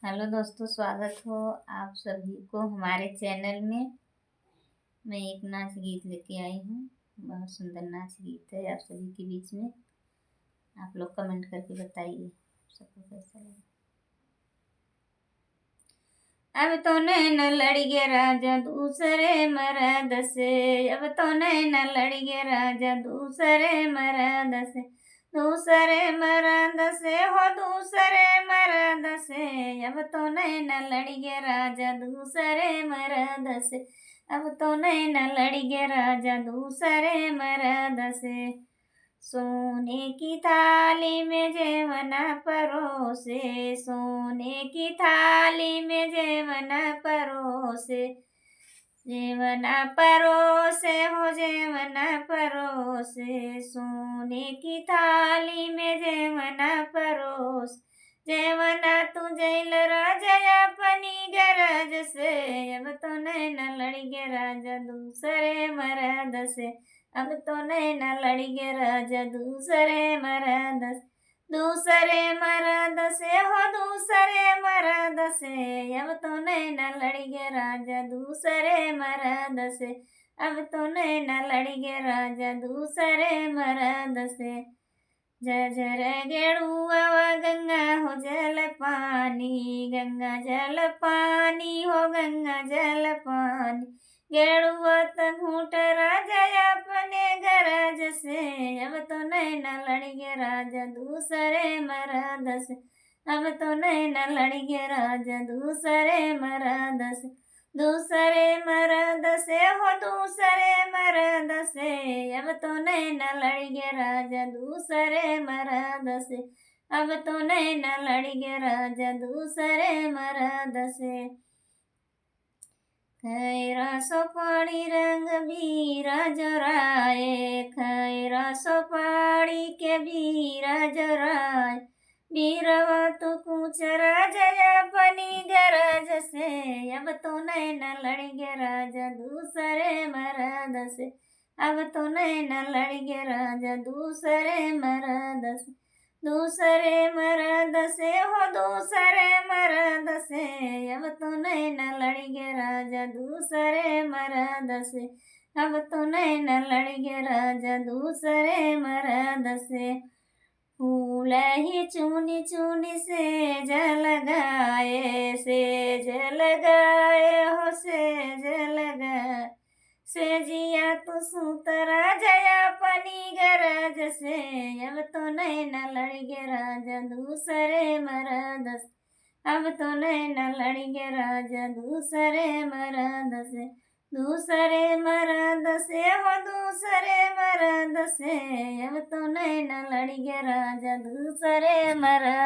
Hello दोस्तों, स्वागत हो आप सभी को हमारे चैनल में। मैं एक नाच गीत लेके आई हूँ। बहुत सुंदर नाच गीत है आप सभी के बीच में। आप लोग कमेंट करके बताइए सबको कैसा लगा। अब तो नैन लड़ गया राजा दूसरे मर्द से, अब तो नैन लड़ गया राजा दूसरे मर्द से, दूसरे मर्द से हो दूसरे मर्द से। अब तो नैन लड़ गया राजा दूसरे मर्द से, अब तो नैन लड़ गया राजा दूसरे मर्द से। सोने की थाली में जेवना परोसे, सोने की थाली में जेवना परोसे, जेवना परोसे हो जेवना परोसे। सोने की थाली में जेवना परोस, जेवना तू जैल राजा अपनी गरज से। अब तो नैना लड़ गया राजा दूसरे मर्द से, अब तो नैना लड़ गया राजा दूसरे मर्द से, दूसरे मर्द से हो दूसरे मर्द से। अब तो नैना लड़ गया राजा दूसरे मर्द से, अब तो नैना लड़ गया राजा दूसरे मर्द से। झर गेड़ुआ गंगा हो जल पानी, गंगा जल पानी हो गंगा जल पानी। गेड़ुआ त घूट राजा अपने गरज से। अब तो नैना लड़ गया राजा दूसरे मर्द से, अब तो नैना लड़ गया राजा दूसरे मर्द से, दूसरे मर्द से हो दूसरे मर्द से। अब तो नैना लड़ गया राजा दूसरे मर्द से, अब तो नैना लड़ गया राजा दूसरे मर्द से। खैरा सोपाड़ी रंग बीरा जोराए, खैरा सोपाड़ी के बीरा जोराए। बीरवा तो कुछ राजा अपनी गरज से। अब तो नैना लड़ गया राजा दूसरे मर्द से, अब तो नैना लड़ गया राजा दूसरे मर्द से, दूसरे मर्द से हो दूसरे मर्द से। अब तो नैना लड़ गया राजा दूसरे मर्द से, अब तो नैना लड़ गया राजा दूसरे मर्द से। फूल ही चुनी चुनी से जलगाए, से जलगाए हो से जलगाए। से जिया तो सूत राजा अपनी गरज से। अब तो नैना लड़ गया राजा दूसरे मर्द से, अब तो नैना लड़ गया राजा दूसरे मर्द से, दूसरे मर्द से हो दूसरे मर्द से। अब तो नैना लड़ गया राजा दूसरे मर्द।